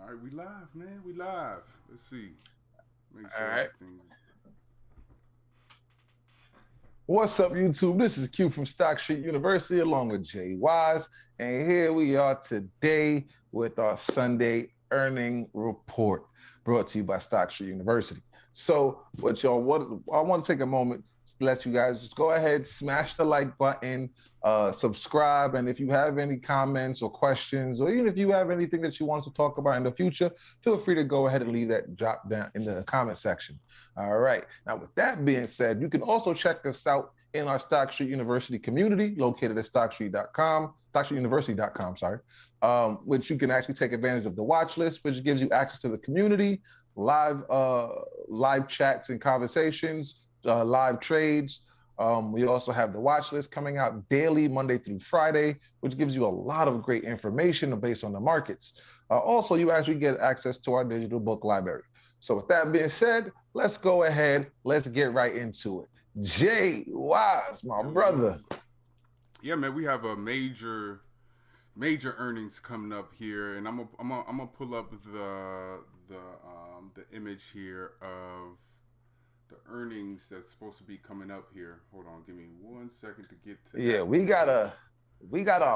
All right, we live, man. We live. Let's see. Make All sure right. everything's. What's up, YouTube? This is Q from Stock Street University along with Jay Wise. And here we are today with our Sunday earning report brought to you by Stock Street University. So, I want to take a moment to let you guys just go ahead, smash the like button, subscribe. And if you have any comments or questions, or even if you have anything that you want us to talk about in the future, feel free to go ahead and leave that drop down in the comment section. All right. Now, with that being said, you can also check us out in our Stock Street University community located at stockstreet.com, stockstreetuniversity.com, sorry, which you can actually take advantage of the watch list, which gives you access to the community, live chats and conversations, live trades. We also have the watch list coming out daily, Monday through Friday, which gives you a lot of great information based on the markets. Also, you actually get access to our digital book library. So with that being said, let's go ahead. Let's get right into it. Jay Wise, my brother. Yeah, man. We have a major earnings coming up here, and I'm gonna pull up the image here of the earnings that's supposed to be coming up here. Hold on, give me 1 second to get to. Yeah, we got a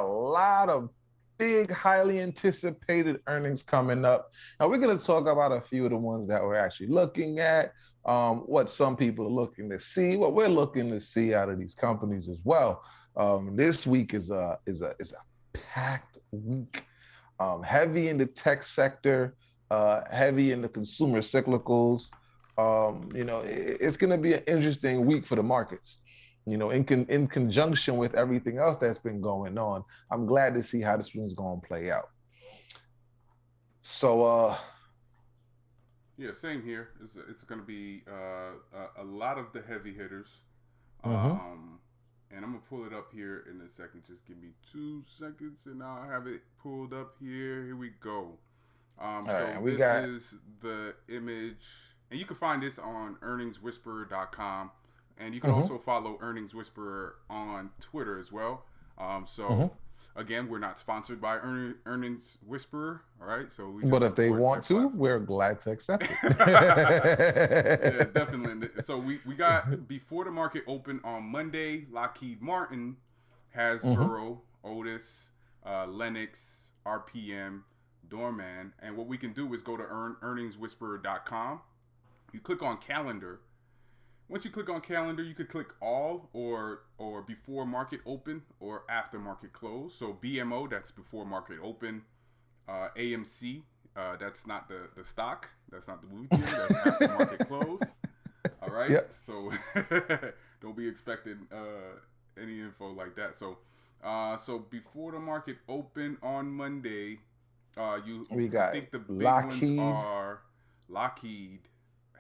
lot of big, highly anticipated earnings coming up. Now we're going to talk about a few of the ones that we're actually looking at, what some people are looking to see, what we're looking to see out of these companies as well. This week is a packed week, heavy in the tech sector, heavy in the consumer cyclicals. It's going to be an interesting week for the markets. In conjunction with everything else that's been going on, I'm glad to see how this one's going to play out. So, yeah, same here. It's going to be a lot of the heavy hitters. mm-hmm. And I'm gonna pull it up here in a second. Just give me 2 seconds, and I'll have it pulled up here. Here we go. This is the image, and you can find this on earningswhisperer.com, and you can mm-hmm. also follow Earnings Whisperer on Twitter as well. Mm-hmm. Again, we're not sponsored by Earnings Whisperer, all right? So we But if they want to, we're glad to accept it. Yeah, definitely. So we got before the market opened on Monday, Lockheed Martin, Hasbro, Otis, Lennox, RPM, Doorman, and what we can do is go to earningswhisperer.com. You click on calendar. Once you click on calendar, you could click all or before market open or after market close. So BMO, that's before market open. AMC, that's not the stock. That's not the movie theater. That's after market close. All right. Yep. So don't be expecting any info like that. So before the market open on Monday, I think the big ones are Lockheed,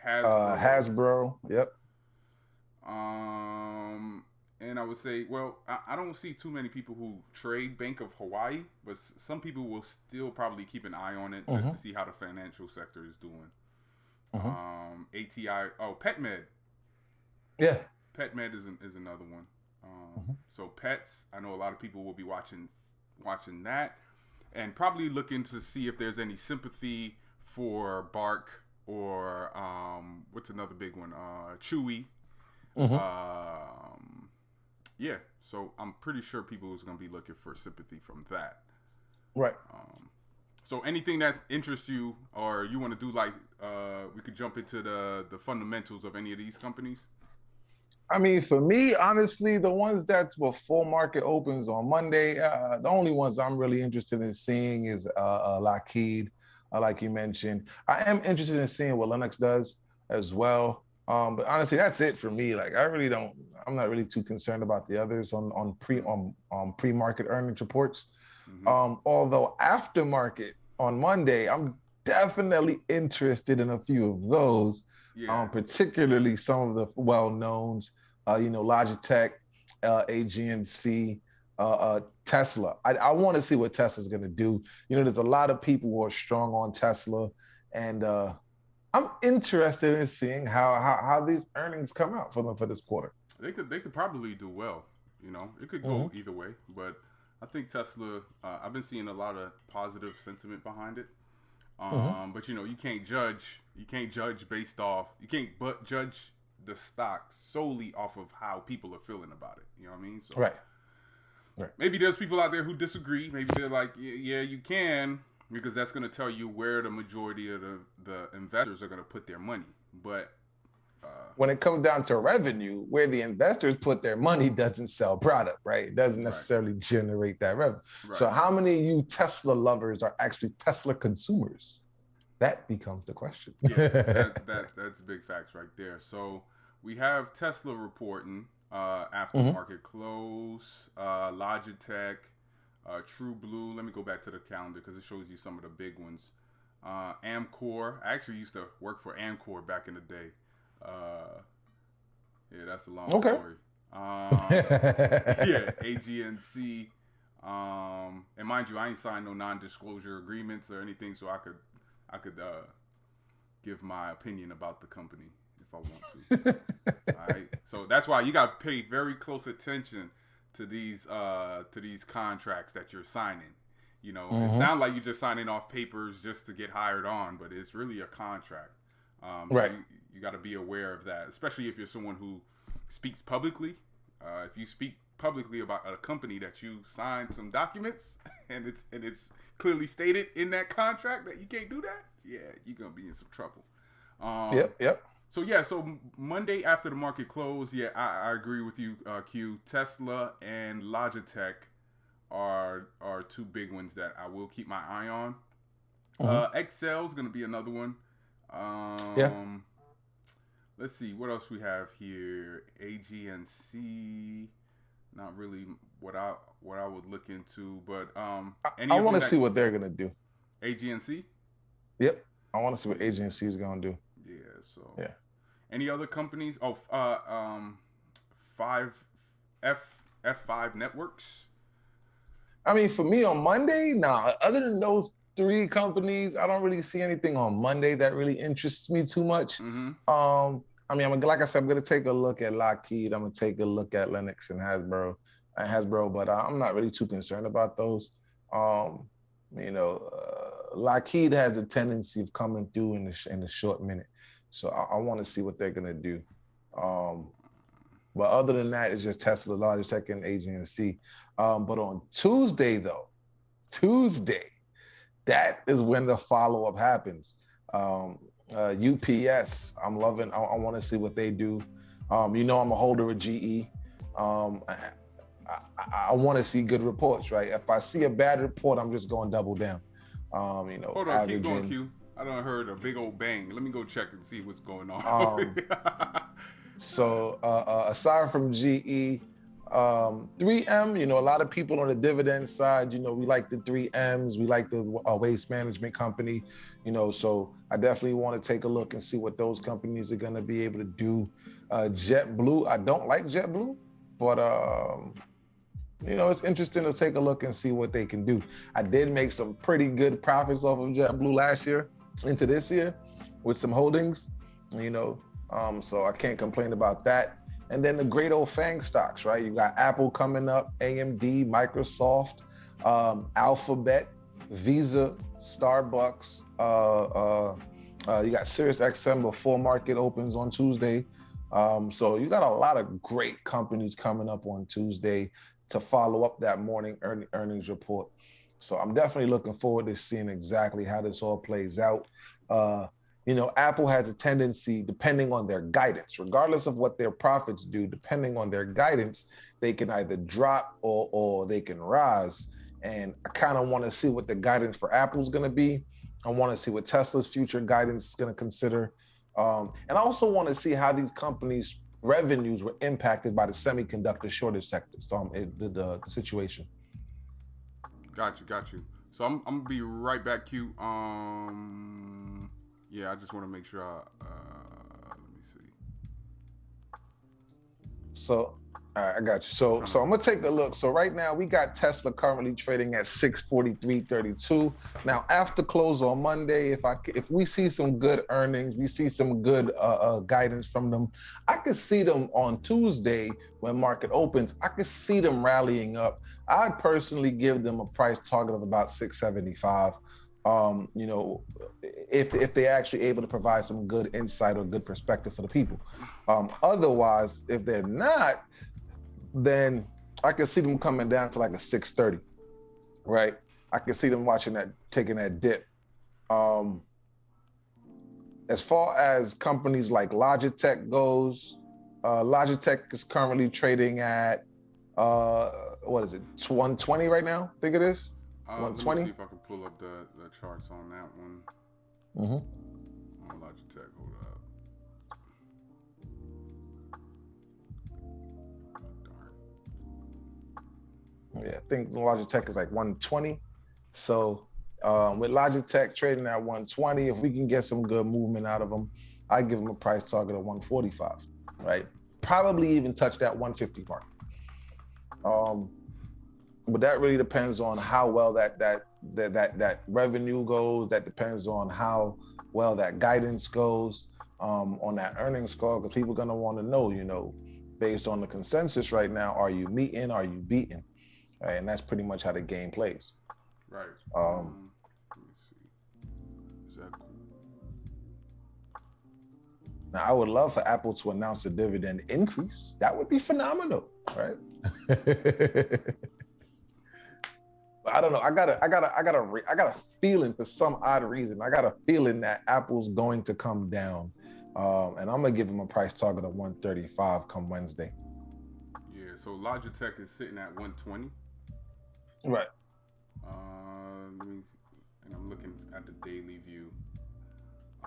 Hasbro. Yep. And I would say, well, I don't see too many people who trade Bank of Hawaii, but some people will still probably keep an eye on it just to see how the financial sector is doing. ATI, PetMed. Yeah. PetMed is another one. So pets, I know a lot of people will be watching that, and probably looking to see if there's any sympathy for Bark or what's another big one? Chewy. Yeah, so I'm pretty sure people is going to be looking for sympathy from that. Right. So anything that interests you, or you want to do, like we could jump into the fundamentals of any of these companies. I mean, for me, honestly, the ones that's before market opens on Monday, the only ones I'm really interested in seeing is Lockheed, like you mentioned. I am interested in seeing what Lennox does as well. But honestly, that's it for me. Like, I'm not really too concerned about the others on pre-market earnings reports. Although aftermarket on Monday, I'm definitely interested in a few of those. Yeah. Particularly some of the well-knowns, Logitech, AGNC, Tesla. I want to see what Tesla's going to do. There's a lot of people who are strong on Tesla, and I'm interested in seeing how these earnings come out for them for this quarter. They could probably do well. It could go either way, but I think Tesla. I've been seeing a lot of positive sentiment behind it. But you can't judge. You can't judge based off. You can't but judge the stock solely off of how people are feeling about it. You know what I mean? So Right. Maybe there's people out there who disagree. Maybe they're like, yeah, you can, because that's going to tell you where the majority of the investors are going to put their money. But when it comes down to revenue, where the investors put their money doesn't sell product, right? It doesn't necessarily generate that revenue. Right. So how many of you Tesla lovers are actually Tesla consumers? That becomes the question. Yeah, that's big facts right there. So we have Tesla reporting after market close, Logitech, True Blue. Let me go back to the calendar because it shows you some of the big ones. Amcor. I actually used to work for Amcor back in the day. Yeah, that's a long story. Yeah, AGNC. And mind you, I ain't signed no non-disclosure agreements or anything, so I could give my opinion about the company if I want to. All right, so that's why you got to pay very close attention to these contracts that you're signing. It sounds like you're just signing off papers just to get hired on, but it's really a contract. Right. So you got to be aware of that, especially if you're someone who speaks publicly. If you speak publicly about a company that you signed some documents and it's clearly stated in that contract that you can't do that, yeah, you're gonna be in some trouble. Yep. So Monday after the market closed, yeah, I agree with you, Q. Tesla and Logitech are two big ones that I will keep my eye on. Excel is gonna be another one. Let's see what else we have here. AGNC, not really what I would look into, but I want to see what they're gonna do. AGNC. Yep, I want to see what AGNC is gonna do. Yeah. So yeah. Any other companies? F5 Networks. I mean, for me on Monday, other than those three companies, I don't really see anything on Monday that really interests me too much. I mean, like I said, I'm going to take a look at Lockheed. I'm going to take a look at Lennox and Hasbro, but I'm not really too concerned about those. Lockheed has a tendency of coming through in the short minute. So I want to see what they're going to do. But other than that, it's just Tesla, Logitech, and AGNC. But on Tuesday, that is when the follow-up happens. UPS, I want to see what they do. I'm a holder of GE. I want to see good reports, right? If I see a bad report, I'm just going double down. Hold on, keep going, Q. I done heard a big old bang. Let me go check and see what's going on. So aside from GE, 3M, a lot of people on the dividend side, we like the 3Ms, we like the waste management company, so I definitely want to take a look and see what those companies are going to be able to do. JetBlue, I don't like JetBlue, but it's interesting to take a look and see what they can do. I did make some pretty good profits off of JetBlue last year into this year with some holdings, so I can't complain about that. And then the great old FANG stocks, right? You got Apple coming up, AMD, Microsoft, Alphabet, Visa, Starbucks. You got SiriusXM before market opens on Tuesday. So you got a lot of great companies coming up on Tuesday to follow up that morning earnings report. So I'm definitely looking forward to seeing exactly how this all plays out. Apple has a tendency, depending on their guidance, regardless of what their profits do, depending on their guidance, they can either drop or they can rise. And I kind of want to see what the guidance for Apple is going to be. I want to see what Tesla's future guidance is going to consider. And I also want to see how these companies' revenues were impacted by the semiconductor shortage sector, the situation. Got you. So I'm going to be right back, Q. Yeah, I just want to make sure let me see. So, I got you. So I'm going to take a look. So right now we got Tesla currently trading at 643.32. Now after close on Monday, if we see some good earnings, we see some good guidance from them, I could see them on Tuesday when market opens. I could see them rallying up. I'd personally give them a price target of about 675. You know, if they're actually able to provide some good insight or good perspective for the people. Otherwise, if they're not, then I can see them coming down to like a 630, right? I can see them taking that dip. As far as companies like Logitech goes, Logitech is currently trading at what is it, 120 right now? I think it is 120. Let me see if I can pull up the charts on that one. On Logitech, hold up. Yeah, I think Logitech is like 120. So with Logitech trading at 120, if we can get some good movement out of them, I give them a price target of 145, right? Probably even touch that 150 mark. But that really depends on how well that revenue goes. That depends on how well that guidance goes on that earnings call, because people are gonna want to know, you know, based on the consensus right now, are you meeting? Are you beating? Right? And that's pretty much how the game plays. Right. Let me see. Is that cool? Now, I would love for Apple to announce a dividend increase. That would be phenomenal, right? But I don't know. I got a feeling, for some odd reason. I got a feeling that Apple's going to come down, and I'm gonna give them a price target of 135 come Wednesday. Yeah. So Logitech is sitting at 120. Right. And I'm looking at the daily view.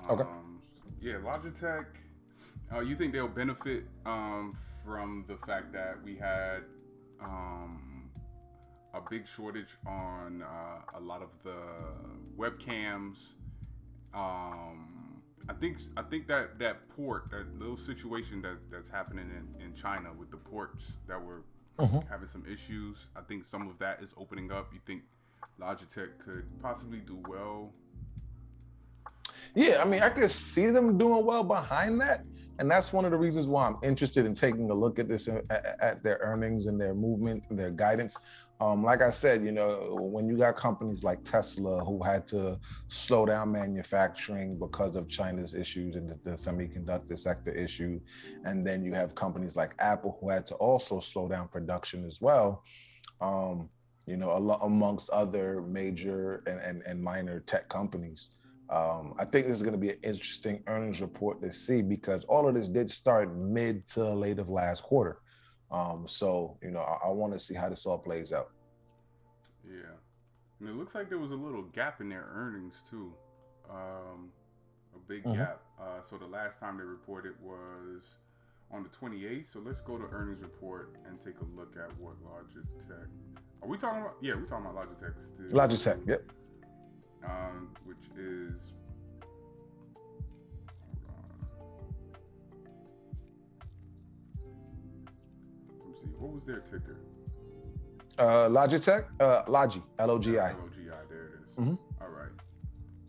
Okay. Yeah, Logitech. You think they'll benefit from the fact that we had a big shortage on a lot of the webcams? I think that port, that little situation that's happening in China with the ports that were having some issues. I think some of that is opening up. You think Logitech could possibly do well? Yeah, I mean, I could see them doing well behind that. And that's one of the reasons why I'm interested in taking a look at this, at their earnings and their movement and their guidance. Like I said, you know, when you got companies like Tesla who had to slow down manufacturing because of China's issues and the semiconductor sector issue, and then you have companies like Apple who had to also slow down production as well, you know, amongst other major and minor tech companies. I think this is going to be an interesting earnings report to see, because all of this did start mid to late of last quarter. So, you know, I want to see how this all plays out. Yeah. And it looks like there was a little gap in their earnings too. A big gap. So the last time they reported was on the 28th. So let's go to earnings report and take a look at what Logitech. Are we talking about? Yeah, we're talking about Logitech still. Logitech, yep. Which is, let me see, what was their ticker? Logitech, Logi, L-O-G-I. L-O-G-I, there it is. All right.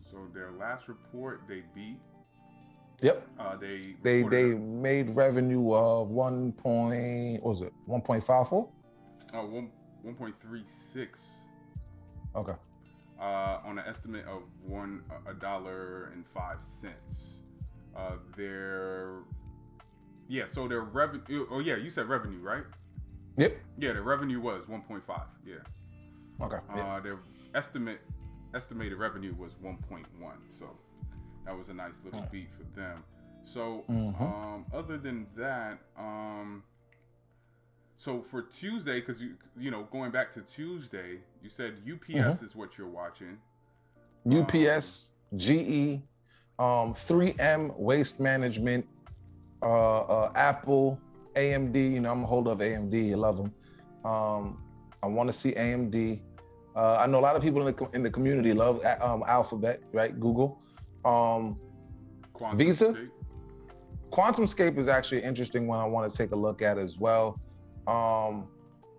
So their last report, they beat. Yep. They made revenue of 1.54? 1.36. Okay. On an estimate of $1.05. So their revenue. Oh yeah, you said revenue, right? Yep. Yeah, their revenue was 1.5. Yeah. Okay. Their estimated revenue was 1.1. So that was a nice little beat for them. So other than that, so for Tuesday, because you know, going back to Tuesday, you said UPS is what you're watching. UPS, GE, 3M Waste Management, Apple, AMD. You know, I'm a holder of AMD. I love them. I want to see AMD. I know a lot of people in the community love Alphabet, right? Google, Visa. QuantumScape is actually an interesting one I want to take a look at as well.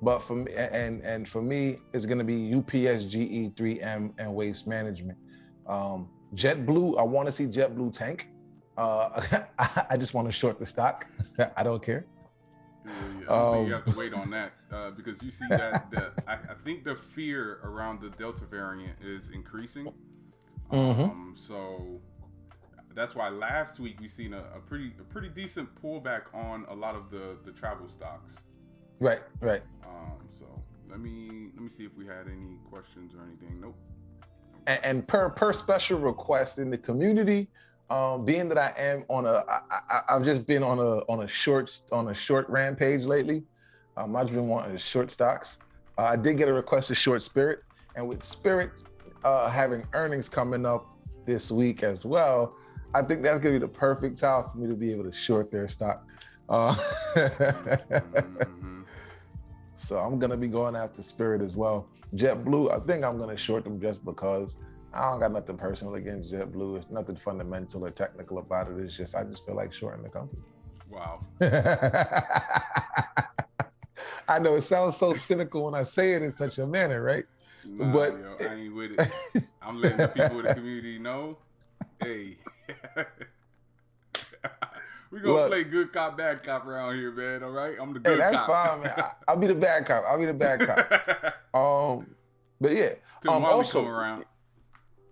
But for me, and for me, it's going to be UPS, GE, 3M, and Waste Management. JetBlue, I want to see JetBlue tank. I just want to short the stock. I don't care. Yeah, I don't think you have to wait on that because you see that I think the fear around the Delta variant is increasing. So that's why last week we seen a pretty decent pullback on a lot of the travel stocks. Right. So let me see if we had any questions or anything. Nope. And per special request in the community, being that I am I've just been on a short rampage lately. I've just been wanting short stocks. I did get a request to short Spirit, and with Spirit having earnings coming up this week as well, I think that's gonna be the perfect time for me to be able to short their stock. So I'm gonna be going after Spirit as well. JetBlue, I think I'm gonna short them just because I don't got nothing personal against JetBlue. It's nothing fundamental or technical about it. It's just I just feel like shorting the company. Wow. I know it sounds so cynical when I say it in such a manner, right? Nah, but yo, I ain't with it. I'm letting the people in the community know, hey, we gonna play good cop, bad cop around here, man. All right, I'm the good cop. Hey, that's fine, man. I'll be the bad cop. But yeah. Till Marley also, come around.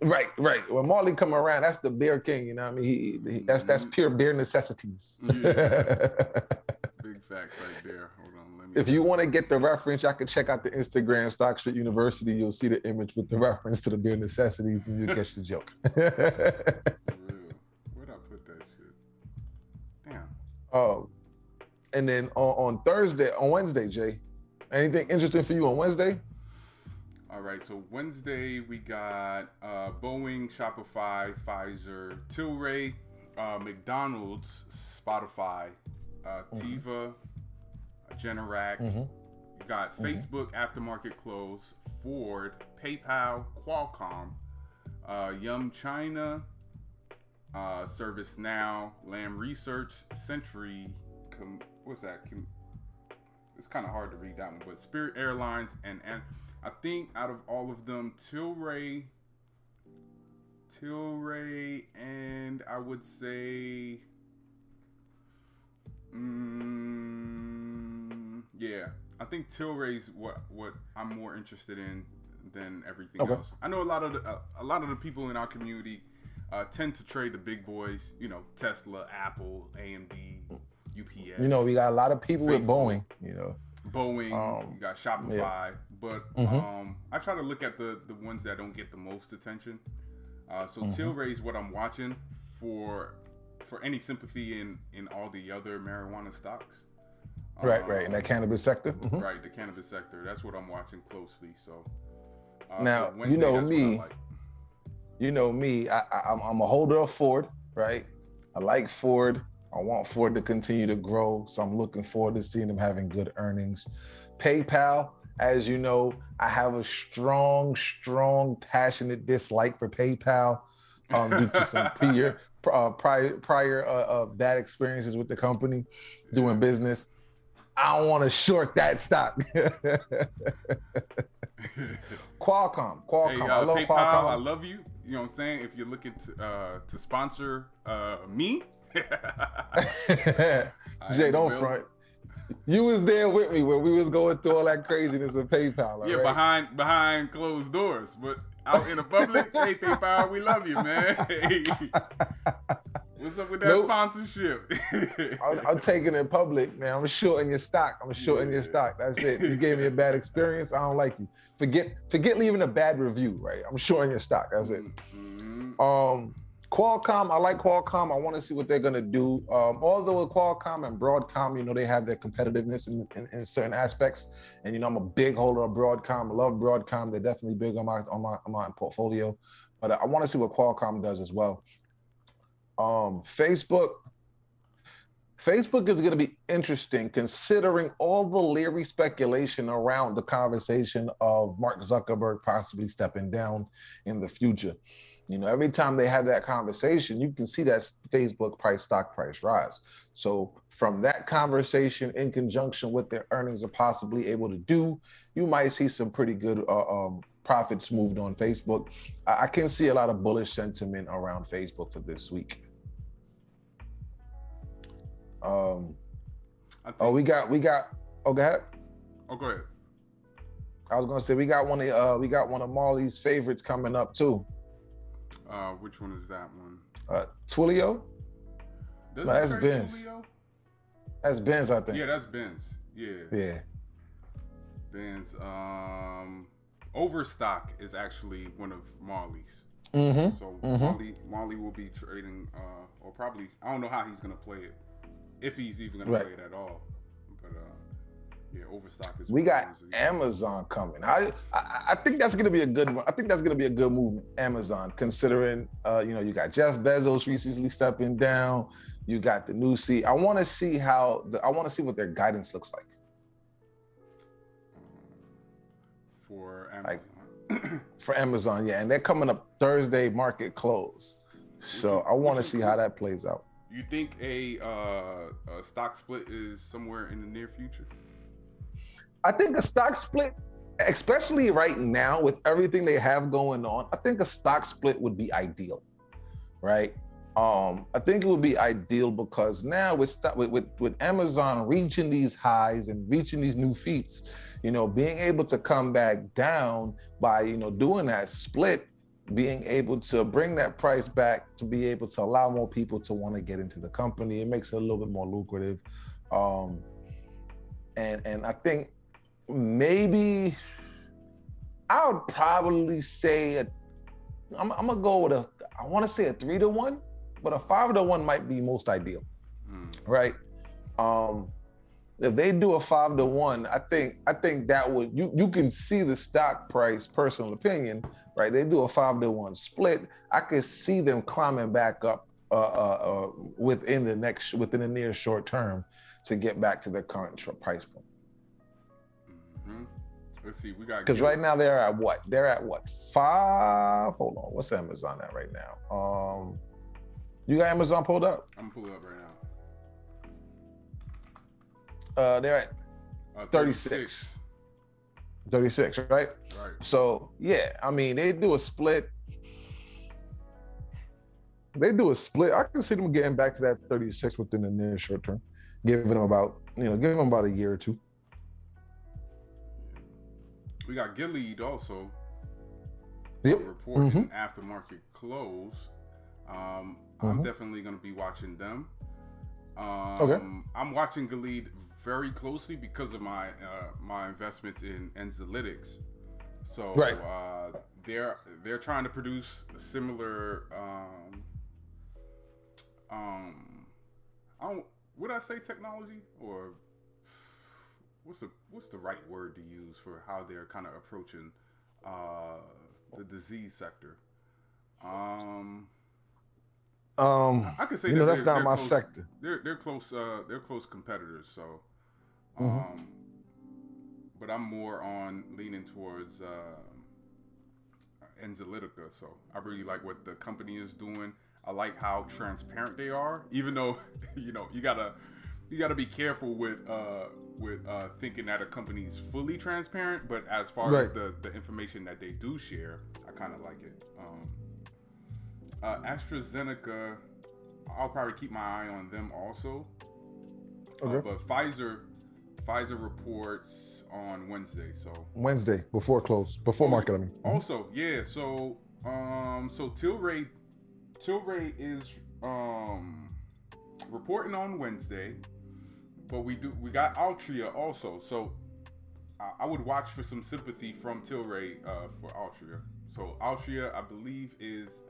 Right. When Marley come around, that's the beer king. You know what I mean? That's pure beer necessities. Yeah. Big facts right there. Hold on, let me. If you want to get the reference, I can check out the Instagram Stock Street University. You'll see the image with the reference to the beer necessities, and you'll catch the joke. For real. Where'd I put that shit? Damn. And then on Wednesday, Jay, anything interesting for you on Wednesday? All right, so Wednesday we got Boeing, Shopify, Pfizer, Tilray, McDonald's, Spotify, Tiva, Generac. You got Facebook aftermarket close, Ford, PayPal, Qualcomm, Yum China, ServiceNow, Lam Research, Century. What's that? It's kind of hard to read that one, but Spirit Airlines and I think out of all of them, Tilray, and I would say, yeah, I think Tilray's what I'm more interested in than everything else. I know a lot of the people in our community tend to trade the big boys, you know, Tesla, Apple, AMD, UPS. You know, we got a lot of people Facebook, with Boeing, you know. You got Shopify, but I try to look at the ones that don't get the most attention. So Tilray is what I'm watching for any sympathy in all the other marijuana stocks. Right, in that cannabis sector. Right, the cannabis sector. That's what I'm watching closely. So now, so Wednesday, you know me, I'm a holder of Ford, right? I like Ford. I want Ford to continue to grow, so I'm looking forward to seeing them having good earnings. PayPal, as you know, I have a strong, passionate dislike for PayPal due to some prior bad experiences with the company doing business. I don't want to short that stock. Qualcomm. Hey, I love PayPal, Qualcomm. I love you. You know what I'm saying? If you're looking to sponsor me. Jay, don't front. You was there with me when we was going through all that craziness with PayPal. Yeah, right? behind closed doors, but out in the public, hey PayPal, we love you, man. Hey. What's up with that sponsorship? I'm taking it public, man. I'm shorting your stock. Your stock. That's it. You gave me a bad experience. I don't like you. Forget leaving a bad review, right? I'm shorting your stock. That's it. Qualcomm, I like Qualcomm. I want to see what they're going to do. Although with Qualcomm and Broadcom, you know, they have their competitiveness in certain aspects. And, you know, I'm a big holder of Broadcom. I love Broadcom. They're definitely big on my portfolio. But I want to see what Qualcomm does as well. Facebook is going to be interesting considering all the leery speculation around the conversation of Mark Zuckerberg possibly stepping down in the future. You know, every time they have that conversation, you can see that Facebook stock price rise. So from that conversation in conjunction with their earnings are possibly able to do, you might see some pretty good profits moved on Facebook. I can see a lot of bullish sentiment around Facebook for this week. Go ahead. Oh, go ahead. I was gonna say we got one of Marley's favorites coming up too. Which one is that one? Twilio? Does No, it that's trade Benz. Twilio? That's Benz, I think. Yeah, that's Benz. Yeah. Yeah. Benz. Overstock is actually one of Marley's. Mm-hmm. So Mm-hmm. Marley will be trading, or probably, I don't know how he's gonna play it, if he's even gonna play it at all. But yeah, Overstock is. We got Amazon coming. I think that's gonna be a good one. I think that's gonna be a good move, Amazon, considering you got Jeff Bezos recently stepping down. You got the new C. I want to see what their guidance looks like. For Amazon. For Amazon, yeah, and they're coming up Thursday market close. So I want to see how that plays out. You think a stock split is somewhere in the near future? I think a stock split, especially right now with everything they have going on, I think a stock split would be ideal, right? I think it would be ideal because now with Amazon reaching these highs and reaching these new feats, being able to come back down by, doing that split, being able to bring that price back to be able to allow more people to want to get into the company. It makes it a little bit more lucrative. And I think maybe I would probably say I'm gonna go with I want to say a 3-to-1, but a 5-to-1 might be most ideal, right? If they do a 5-to-1, I think that would you can see the stock price, personal opinion, right? They do a 5-to-1 split. I could see them climbing back up within the near short term to get back to their current price point. Mm-hmm. Let's see, we got because right now they're at what? They're at what? 5? Hold on, what's Amazon at right now? You got Amazon pulled up? I'm pulled up right now. They're at 36. 36, right? Right. So yeah, I mean they do a split. I can see them getting back to that 36 within the near short term, giving them about a year or two. We got Gilead also. Yep. Reporting aftermarket close. I'm definitely going to be watching them. Okay. I'm watching Gilead very closely because of my my investments in Enzalytics. So right. They're trying to produce a similar would I say technology, or what's the right word to use for how they're kind of approaching the disease sector? I could say that's not my sector. They're close competitors. So, but I'm more on leaning towards Enzalytica. So I really like what the company is doing. I like how transparent they are, even though you gotta be careful with thinking that a company's fully transparent. But as far as the information that they do share, I kind of like it. AstraZeneca, I'll probably keep my eye on them also. Okay. But Pfizer reports on Wednesday. So Wednesday before market. I mean. Also, yeah. So Tilray is reporting on Wednesday, but we got Altria also. So I would watch for some sympathy from Tilray for Altria. So Altria, I believe, is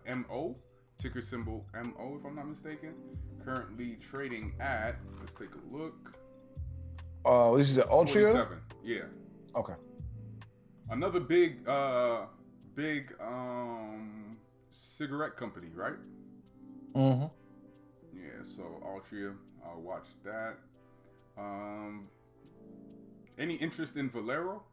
MO, ticker symbol MO, if I'm not mistaken. Currently trading at, let's take a look. This is Altria? 47. Yeah. Okay. Another big cigarette company, right? Mm-hmm. Yeah, so Altria, I'll watch that. Any interest in Valero?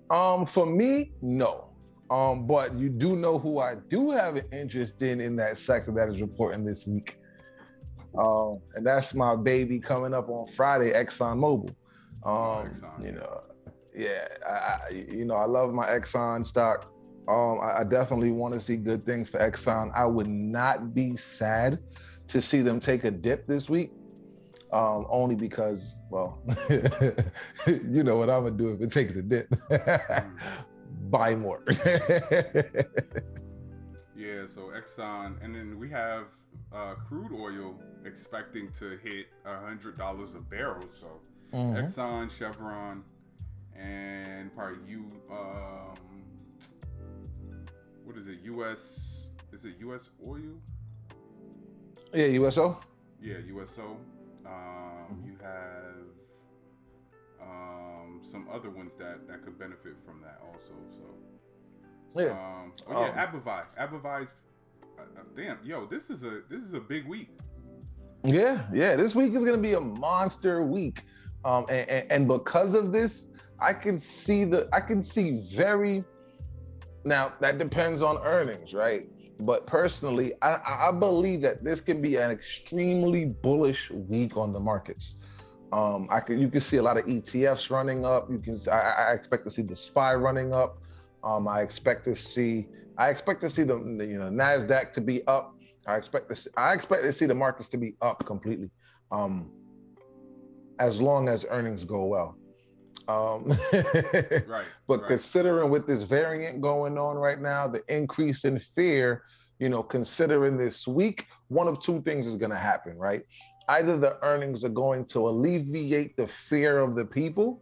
For me, no. But you do know who I do have an interest in that sector that is reporting this week. And that's my baby coming up on Friday, ExxonMobil. Exxon. I love my Exxon stock. I definitely want to see good things for Exxon. I would not be sad to see them take a dip this week. Only because, well, you know what I'm gonna do if it takes a dip. Buy more. Yeah, so Exxon, and then we have crude oil expecting to hit $100 a barrel. So Exxon, Chevron, and probably what is it? U.S. Is it U.S. oil? Yeah, USO. Yeah, USO. You have some other ones that could benefit from that also. So Yeah. Abivi's damn, yo, this is a big week. Yeah. This week is gonna be a monster week, and because of this, I can see very. Now that depends on earnings, right? But personally, I believe that this can be an extremely bullish week on the markets. You can see a lot of ETFs running up. I expect to see the SPY running up. I expect to see the NASDAQ to be up. I expect to see the markets to be up completely, as long as earnings go well. Right. But considering with this variant going on right now, the increase in fear, considering this week, one of two things is going to happen, right? Either the earnings are going to alleviate the fear of the people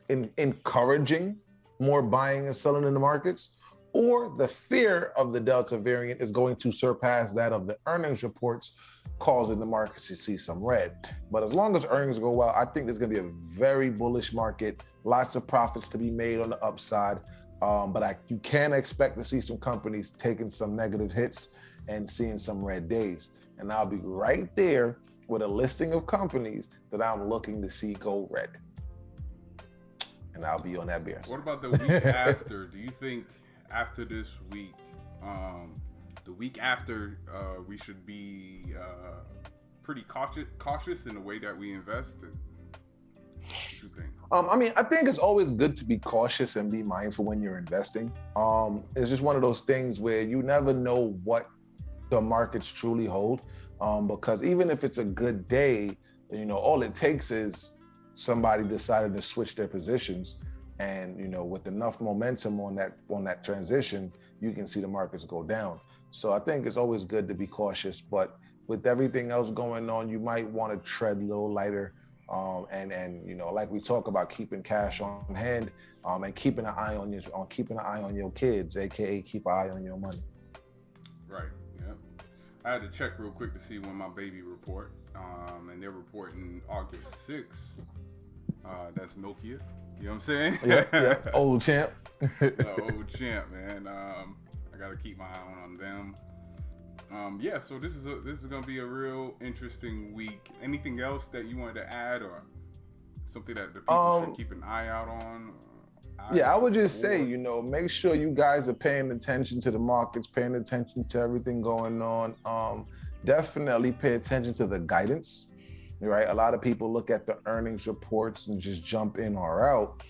in encouraging more buying and selling in the markets, or the fear of the Delta variant is going to surpass that of the earnings reports, causing the markets to see some red. But as long as earnings go well, I think there's going to be a very bullish market, lots of profits to be made on the upside. But you can expect to see some companies taking some negative hits and seeing some red days. And I'll be right there with a listing of companies that I'm looking to see go red. And I'll be on that bear. What about the week after? Do you think after this week, the week after, we should be pretty cautious in the way that we invest? What you think? I think it's always good to be cautious and be mindful when you're investing. It's just one of those things where you never know what the markets truly hold. Because even if it's a good day, all it takes is somebody decided to switch their positions, and with enough momentum on that transition, you can see the markets go down. So I think it's always good to be cautious, but with everything else going on, you might want to tread a little lighter, and like we talk about, keeping cash on hand, and keeping an eye on your kids, aka keep an eye on your money. Right. Yeah. I had to check real quick to see when my baby report, and they're reporting August 6th. That's Nokia. You know what I'm saying? Yeah. Old champ. Old champ, man. I gotta keep my eye on them. So this is gonna be a real interesting week. Anything else that you wanted to add, or something that the people should keep an eye out on? I would just say, make sure you guys are paying attention to the markets, paying attention to everything going on. Definitely pay attention to the guidance, right? A lot of people look at the earnings reports and just jump in or out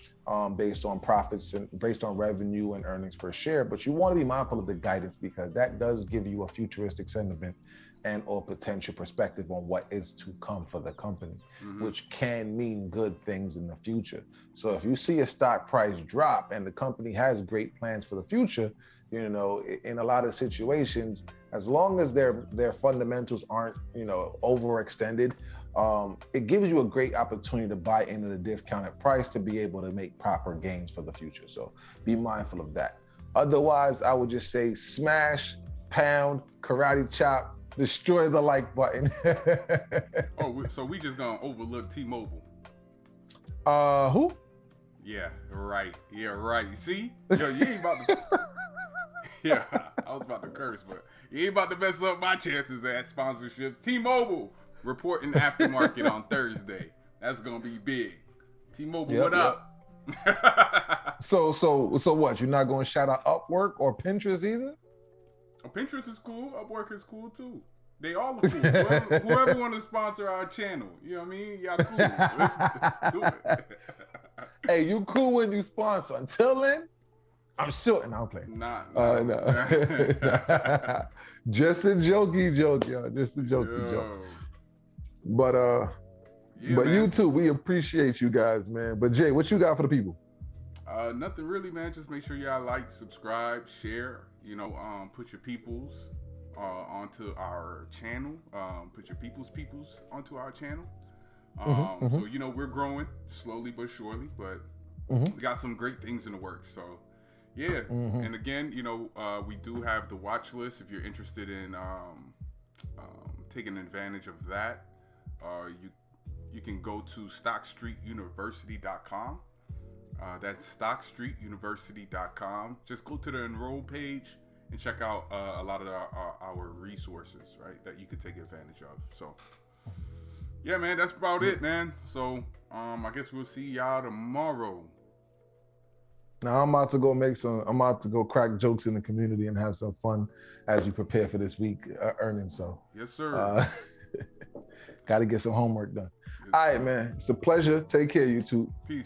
based on profits and based on revenue and earnings per share. But you want to be mindful of the guidance, because that does give you a futuristic sentiment and or potential perspective on what is to come for the company, which can mean good things in the future. So if you see a stock price drop and the company has great plans for the future, in a lot of situations, as long as their fundamentals aren't, overextended, it gives you a great opportunity to buy into the discounted price to be able to make proper gains for the future. So be mindful of that. Otherwise, I would just say smash, pound, karate chop, destroy the like button. So we just gonna overlook T-Mobile? Who? Yeah, right. See? Yo, you ain't about to... Yeah, I was about to curse, but you ain't about to mess up my chances at sponsorships. T-Mobile reporting aftermarket on Thursday. That's gonna be big. T-Mobile, what up? So what? You're not going to shout out Upwork or Pinterest either? Pinterest is cool. Upwork is cool too. They all are cool. Whoever want to sponsor our channel, you know what I mean? Y'all cool. Let's do it. Hey, you cool when you sponsor. Until then, I'm shorting. I'm playing. No. Just a jokey joke, y'all. Just a jokey joke. But man. you too, we appreciate you guys, man. But Jay, what you got for the people? Nothing really, man. Just make sure y'all like, subscribe, share. Put your peoples onto our channel. Put your peoples onto our channel. So we're growing slowly but surely, but we got some great things in the works. So yeah, and again, we do have the watch list. If you're interested in taking advantage of that, you can go to stockstreetuniversity.com. That's stockstreetuniversity.com. Just go to the enroll page and check out a lot of our resources, right, that you could take advantage of. So yeah, man, that's about it, man. So I guess we'll see y'all tomorrow. Now I'm about to go crack jokes in the community and have some fun as we prepare for this week earnings. So yes, sir. Got to get some homework done. All right, man. It's a pleasure. Take care, YouTube. Peace.